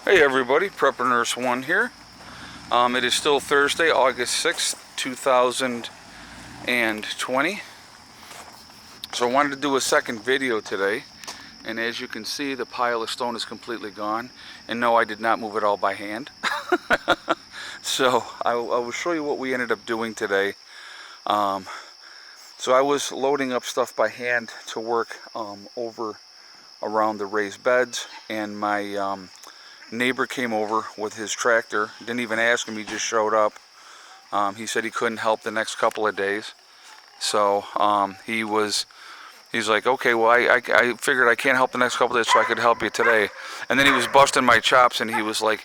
Hey everybody, Prepper Nurse 1 here. It is still Thursday, August 6th, 2020. So I wanted to do a second video today. And as you can see, the pile of stone is completely gone. And no, I did not move it all by hand. So I will show you what we ended up doing today. So I was loading up stuff by hand to work over around the raised beds, and my neighbor came over with his tractor. Didn't even ask him, he just showed up. He said he couldn't help the next couple of days. So he's like, okay, well I figured I can't help the next couple of days, so I could help you today. And then he was busting my chops, and he was like,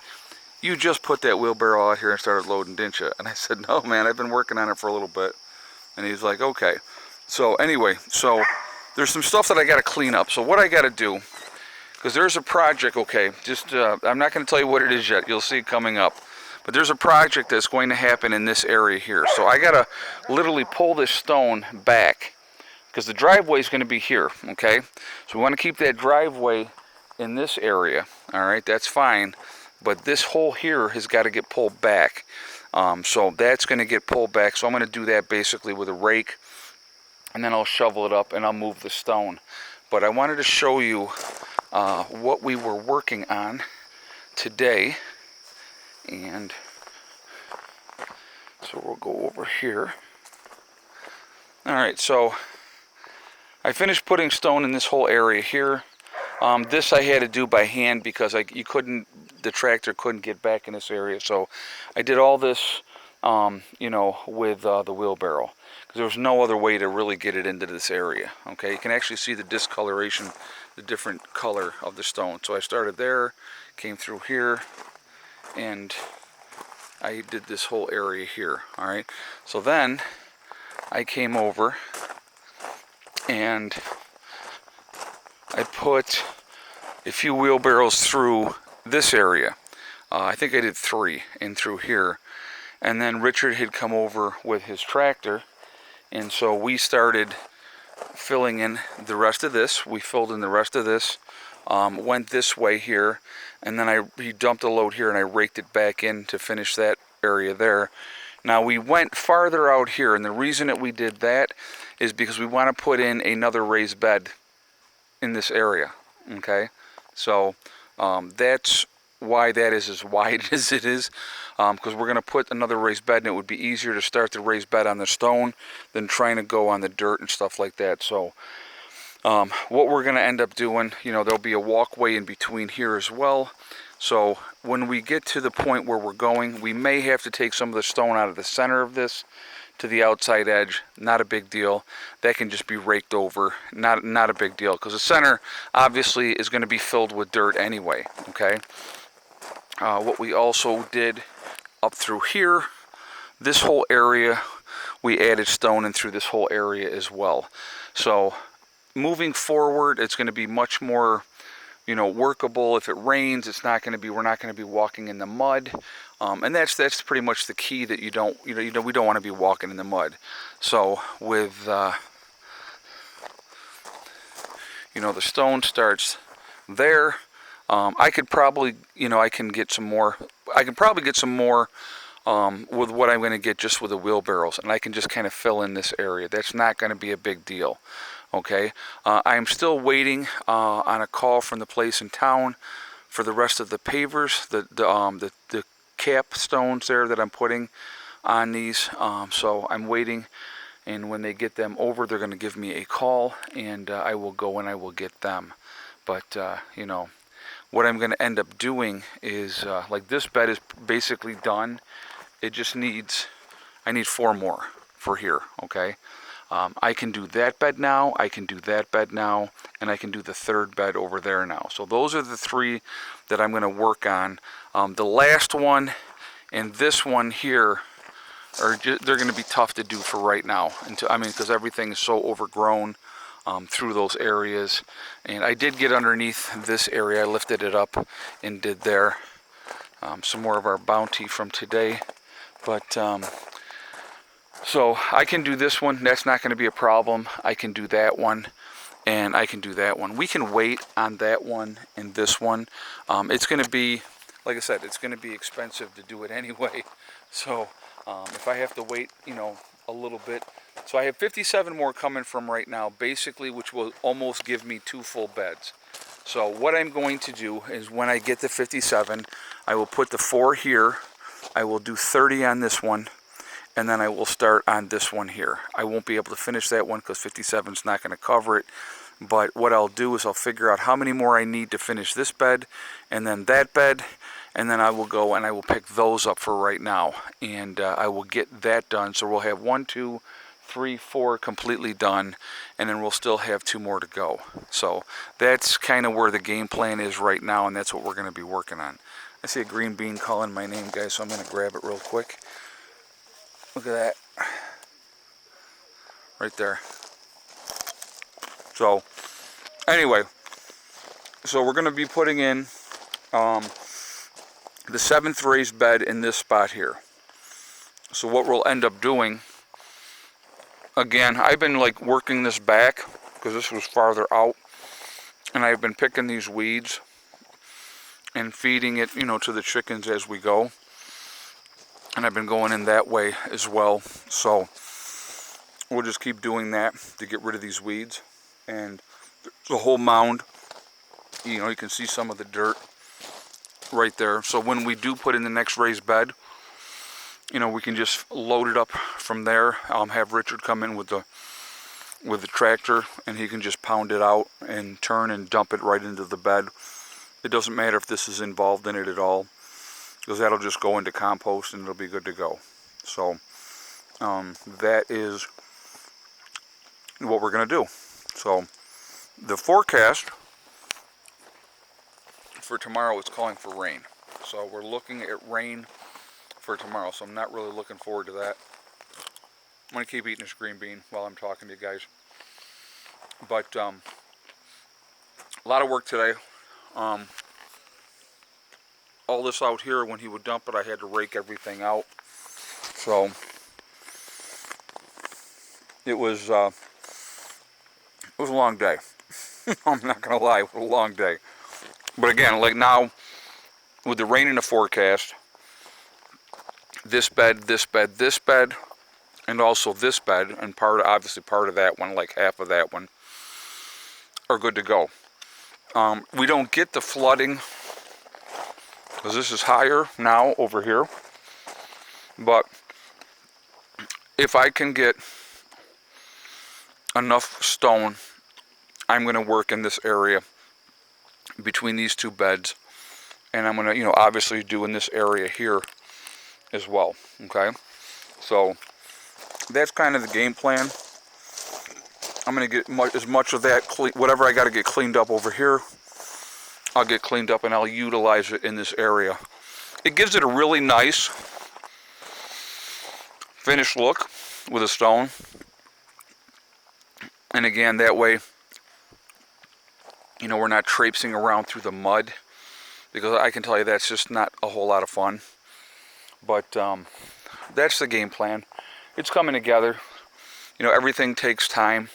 you just put that wheelbarrow out here and started loading, didn't you? And I said, no man, I've been working on it for a little bit. And he's like, okay. So anyway, so there's some stuff that I got to clean up. So what I got to do, because there's a project, okay, just I'm not going to tell you what it is yet, you'll see it coming up, but there's a project that's going to happen in this area here. So I got to literally pull this stone back, because the driveway is going to be here, okay? So we want to keep that driveway in this area, all right, that's fine, but this hole here has got to get pulled back. So that's going to get pulled back, so I'm going to do that basically with a rake, and then I'll shovel it up and I'll move the stone. But I wanted to show you what we were working on today, and so we'll go over here. Alright, so I finished putting stone in this whole area here. This I had to do by hand because the tractor couldn't get back in this area, so I did all this with the wheelbarrow, because there was no other way to really get it into this area. Okay, you can actually see the discoloration, the different color of the stone. So I started there, came through here, and I did this whole area here. All right, so then I came over and I put a few wheelbarrows through this area. I think I did 3 in through here, and then Richard had come over with his tractor, and so we started filling in the rest of this. We filled in the rest of this, went this way here, and then he dumped a load here and I raked it back in to finish that area there. Now we went farther out here, and the reason that we did that is because we want to put in another raised bed in this area. Okay, so that's why that is as wide as it is, because we're going to put another raised bed, and it would be easier to start the raised bed on the stone than trying to go on the dirt and stuff like that. So what we're going to end up doing, there'll be a walkway in between here as well. So when we get to the point where we're going, we may have to take some of the stone out of the center of this to the outside edge. Not a big deal. That can just be raked over. Not a big deal, because the center obviously is going to be filled with dirt anyway. Okay. What we also did up through here, this whole area, we added stone in through this whole area as well. So moving forward, it's going to be much more, workable. If it rains, we're not going to be walking in the mud, and that's pretty much the key, that we don't want to be walking in the mud. So with the stone starts there. I could probably, I can get some more. I can probably get some more with what I'm going to get just with the wheelbarrows, and I can just kind of fill in this area. That's not going to be a big deal. Okay, I'm still waiting on a call from the place in town for the rest of the pavers, the cap stones there that I'm putting on these. So I'm waiting, and when they get them over, they're going to give me a call, and I will go and I will get them. But what I'm going to end up doing is, like, this bed is basically done. It just I need 4 more for here, okay? I can do that bed now, I can do that bed now, and I can do the 3rd bed over there now. So those are the 3 that I'm going to work on. The last one and this one here they're going to be tough to do for right now. Because everything is so overgrown through those areas. And I did get underneath this area. I lifted it up and did there. Some more of our bounty from today. But so I can do this one. That's not going to be a problem. I can do that one, and I can do that one. We can wait on that one and this one. It's going to be like I said, it's going to be expensive to do it anyway. So if I have to wait, you know, a little bit. So I have 57 more coming from right now, basically, which will almost give me 2 full beds. So what I'm going to do is when I get to 57, I will put the 4 here. I will do 30 on this one, and then I will start on this one here. I won't be able to finish that one because 57 is not going to cover it. But what I'll do is I'll figure out how many more I need to finish this bed, and then that bed, and then I will go and I will pick those up for right now. And I will get that done. So we'll have 1, 2, 3, 4 completely done, and then we'll still have 2 more to go. So that's kind of where the game plan is right now, and that's what we're going to be working on. I see a green bean calling my name, guys, so I'm going to grab it real quick. Look at that. Right there. So anyway, so we're going to be putting in the 7th raised bed in this spot here. So what we'll end up doing, again, I've been like working this back because this was farther out, and I've been picking these weeds and feeding it, you know, to the chickens as we go. And I've been going in that way as well. So we'll just keep doing that to get rid of these weeds. And the whole mound, you know, you can see some of the dirt right there. So when we do put in the next raised bed, you know, we can just load it up from there. Have Richard come in with the tractor, and he can just pound it out and turn and dump it right into the bed. It doesn't matter if this is involved in it at all, because that'll just go into compost and it'll be good to go. So that is what we're going to do. So the forecast for tomorrow is calling for rain. So we're looking at rain for tomorrow. So I'm not really looking forward to that. I'm going to keep eating this green bean while I'm talking to you guys. But a lot of work today. All this out here, when he would dump it, I had to rake everything out. So it was a long day. I'm not going to lie, it was a long day. But again, like now, with the rain in the forecast, this bed, this bed, this bed, and also this bed, and obviously part of that one, like half of that one, are good to go. We don't get the flooding, because this is higher now over here. But if I can get enough stone, I'm going to work in this area between these 2 beds, and I'm going to, you know, obviously do in this area here as well. Okay, so that's kind of the game plan. I'm going to get as much of that whatever I got to get cleaned up over here, I'll get cleaned up, and I'll utilize it in this area. It gives it a really nice finished look with a stone. And again, that way, you know, we're not traipsing around through the mud, because I can tell you that's just not a whole lot of fun. But that's the game plan. It's coming together. You know, everything takes time.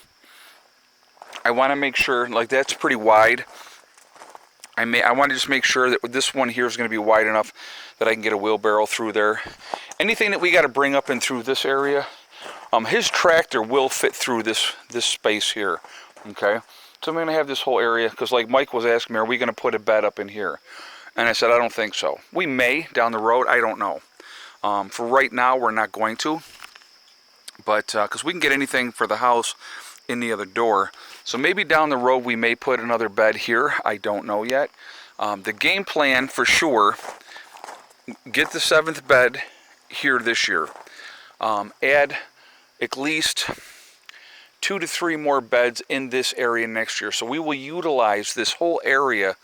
I want to make sure, like, that's pretty wide. I want to just make sure that this one here is going to be wide enough that I can get a wheelbarrow through there. Anything that we got to bring up and through this area, his tractor will fit through this space here. Okay, so I'm going to have this whole area, because like Mike was asking me, are we going to put a bed up in here? And I said, I don't think so. We may down the road, I don't know. For right now, we're not going to, but because we can get anything for the house in the other door. So maybe down the road we may put another bed here. I don't know yet. The game plan for sure, get the 7th bed here this year. Add at least 2 to 3 more beds in this area next year. So we will utilize this whole area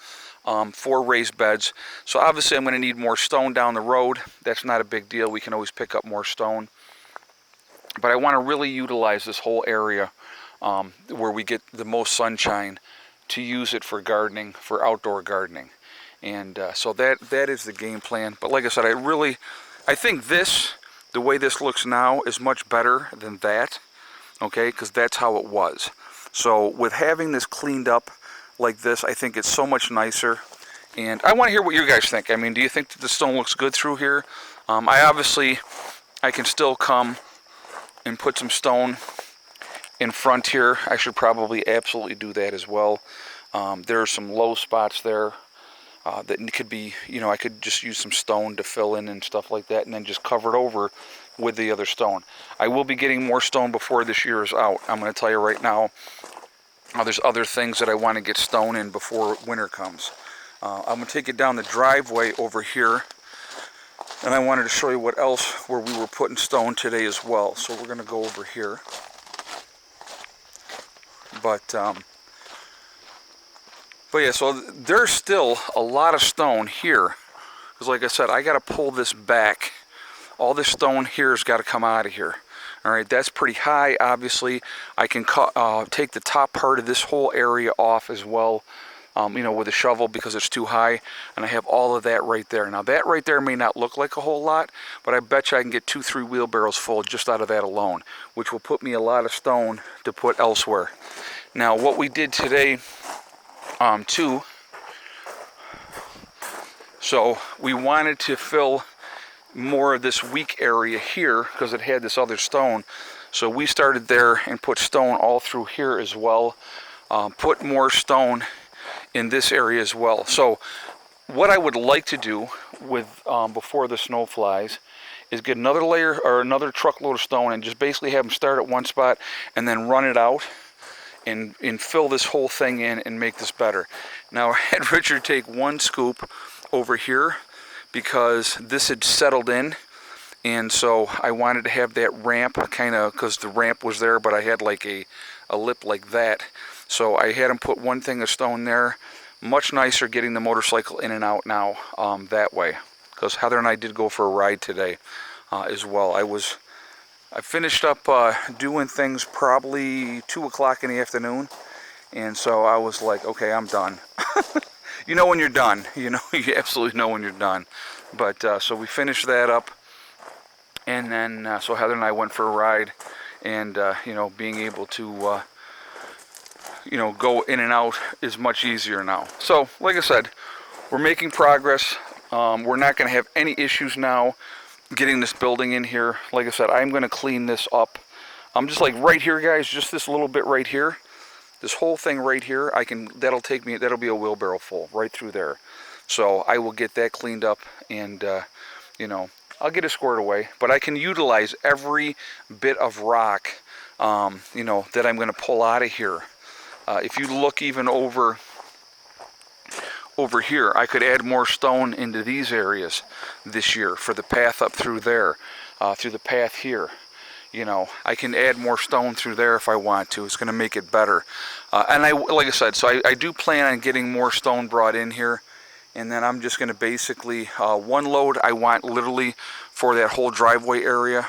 for raised beds. So obviously I'm going to need more stone down the road. That's not a big deal. We can always pick up more stone. But I want to really utilize this whole area where we get the most sunshine to use it for gardening, for outdoor gardening. And so that is the game plan. But like I said, I think the way this looks now is much better than that. Okay, because that's how it was. So with having this cleaned up like this, I think it's so much nicer. And I want to hear what you guys think. I mean, do you think that the stone looks good through here? I can still come and put some stone in front here. I should probably absolutely do that as well. There are some low spots there that could be, I could just use some stone to fill in and stuff like that, and then just cover it over with the other stone. I will be getting more stone before this year is out. I'm going to tell you right now, there's other things that I want to get stone in before winter comes. I'm going to take it down the driveway over here, and I wanted to show you what else where we were putting stone today as well. So we're going to go over here. But yeah, so there's still a lot of stone here. Because like I said, I got to pull this back. All this stone here has got to come out of here. All right, that's pretty high, obviously. I can take the top part of this whole area off as well, with a shovel because it's too high. And I have all of that right there. Now, that right there may not look like a whole lot, but I bet you I can get 2-3 wheelbarrows full just out of that alone, which will put me a lot of stone to put elsewhere. Now, what we did today, too, so we wanted to fill more of this weak area here because it had this other stone. So we started there and put stone all through here as well. Put more stone in this area as well. So what I would like to do with before the snow flies is get another layer or another truckload of stone and just basically have them start at one spot and then run it out and fill this whole thing in and make this better. Now I had Richard take one scoop over here because this had settled in, and so I wanted to have that ramp kind of, because the ramp was there, but I had like a lip like that. So I had him put one thing of stone there. Much nicer getting the motorcycle in and out now that way, because Heather and I did go for a ride today as well. I finished up doing things probably 2 o'clock in the afternoon, and so I was like, okay, I'm done. You know when you're done, you absolutely know when you're done. But so we finished that up, and then so Heather and I went for a ride, and being able to go in and out is much easier now. So like I said, we're making progress. We're not going to have any issues now getting this building in here. Like I said, I'm going to clean this up. I'm just like right here, guys, just this little bit right here. This whole thing right here, that'll be a wheelbarrow full right through there. So I will get that cleaned up, and I'll get it squared away. But I can utilize every bit of rock that I'm going to pull out of here. If you look even over here, I could add more stone into these areas this year for the path up through there, through the path here. I can add more stone through there if I want to. It's going to make it better. And like I said, so I do plan on getting more stone brought in here. And then I'm just going to basically, one load I want literally for that whole driveway area.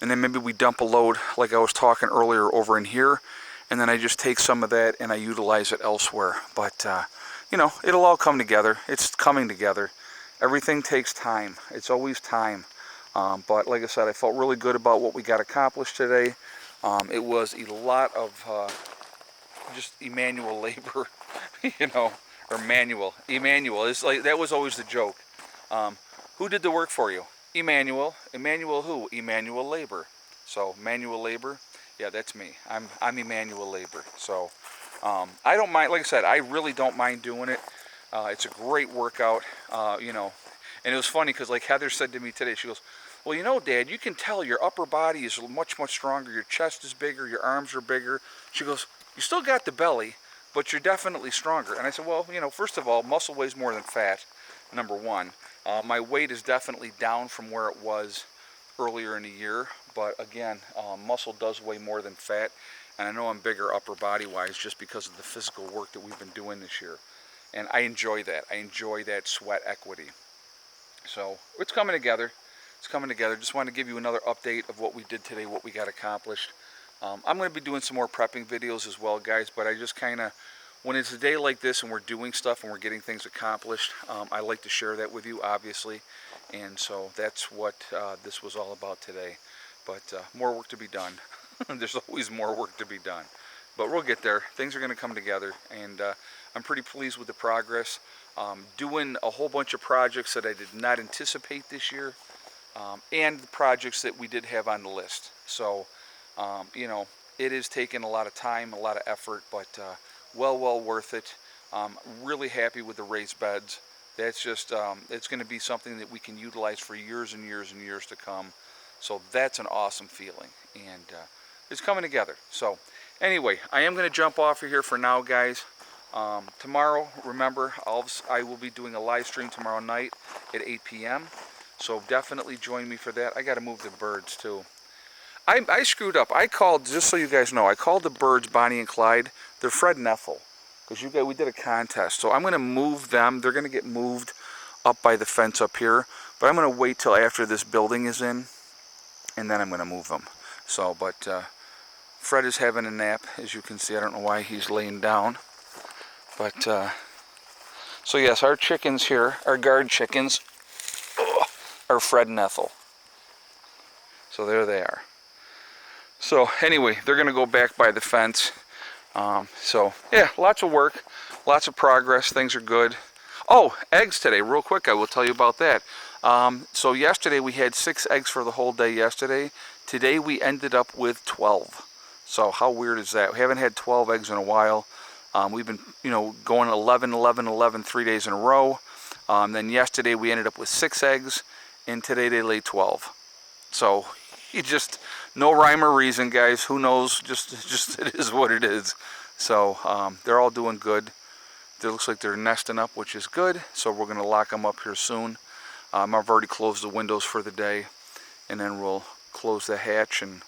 And then maybe we dump a load, like I was talking earlier, over in here. And then I just take some of that and I utilize it elsewhere. But, it'll all come together. It's coming together. Everything takes time. It's always time. But like I said, I felt really good about what we got accomplished today. It was a lot of just Emmanuel labor, or manual. Emmanuel. It's like, that was always the joke. Who did the work for you? Emmanuel. Emmanuel who? Emmanuel labor. So manual labor, yeah, that's me. I'm Emmanuel labor. So I don't mind. Like I said, I really don't mind doing it. It's a great workout. And it was funny because like Heather said to me today, she goes, well, Dad, you can tell your upper body is much, much stronger. Your chest is bigger. Your arms are bigger. She goes, you still got the belly, but you're definitely stronger. And I said, well, first of all, muscle weighs more than fat, number one. My weight is definitely down from where it was earlier in the year. But again, muscle does weigh more than fat. And I know I'm bigger upper body-wise just because of the physical work that we've been doing this year. And I enjoy that. I enjoy that sweat equity. So it's coming together. It's coming together. Just want to give you another update of what we did today, what we got accomplished. I'm going to be doing some more prepping videos as well, guys, but I just kind of, when it's a day like this and we're doing stuff and we're getting things accomplished, I like to share that with you, obviously. And so that's what this was all about today. But more work to be done. There's always more work to be done. But we'll get there. Things are going to come together. And I'm pretty pleased with the progress. Doing a whole bunch of projects that I did not anticipate this year, and the projects that we did have on the list. So, you know, it is taking a lot of time, a lot of effort, but well worth it. Really happy with the raised beds. That's just, it's going to be something that we can utilize for years and years and years to come. So that's an awesome feeling, and it's coming together. So anyway, I am going to jump off of here for now, guys. Tomorrow, remember, I will be doing a live stream tomorrow night at 8 p.m. So definitely join me for that. I got to move the birds too. I screwed up. I called, just so you guys know, I called the birds Bonnie and Clyde. They're Fred and Ethel, because we did a contest. So I'm going to move them. They're going to get moved up by the fence up here. But I'm going to wait till after this building is in, and then I'm going to move them. So, but Fred is having a nap, as you can see. I don't know why he's laying down. But, so yes, our chickens here, our guard chickens, are Fred and Ethel. So there they are. So anyway, they're going to go back by the fence. So yeah, lots of work, lots of progress. Things are good. Oh, eggs today, real quick, I will tell you about that. So yesterday we had 6 eggs for the whole day yesterday. Today we ended up with 12. So how weird is that? We haven't had 12 eggs in a while. We've been, you know, going 11, 11, 11 3 days in a row. Then yesterday we ended up with 6 eggs, and today they laid 12. So you just, no rhyme or reason, guys. Who knows? Just it is what it is. So they're all doing good. It looks like they're nesting up, which is good. So we're going to lock them up here soon. I've already closed the windows for the day, and then we'll close the hatch and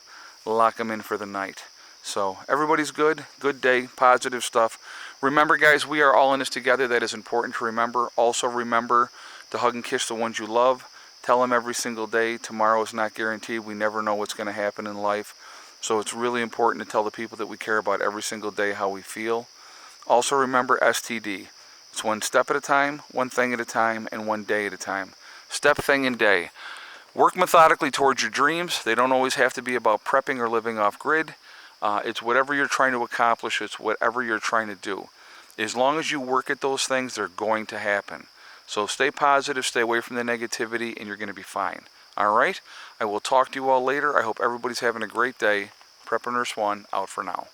lock them in for the night. So everybody's good. Good day. Positive stuff. Remember, guys, we are all in this together. That is important to remember. Also remember to hug and kiss the ones you love. Tell them every single day. Tomorrow is not guaranteed. We never know what's going to happen in life. So it's really important to tell the people that we care about every single day how we feel. Also remember STD. It's one step at a time, one thing at a time, and one day at a time. Step, thing, and day. Work methodically towards your dreams. They don't always have to be about prepping or living off grid. It's whatever you're trying to accomplish. It's whatever you're trying to do. As long as you work at those things, they're going to happen. So stay positive, stay away from the negativity, and you're going to be fine. All right? I will talk to you all later. I hope everybody's having a great day. Prepper Nurse 1 out for now.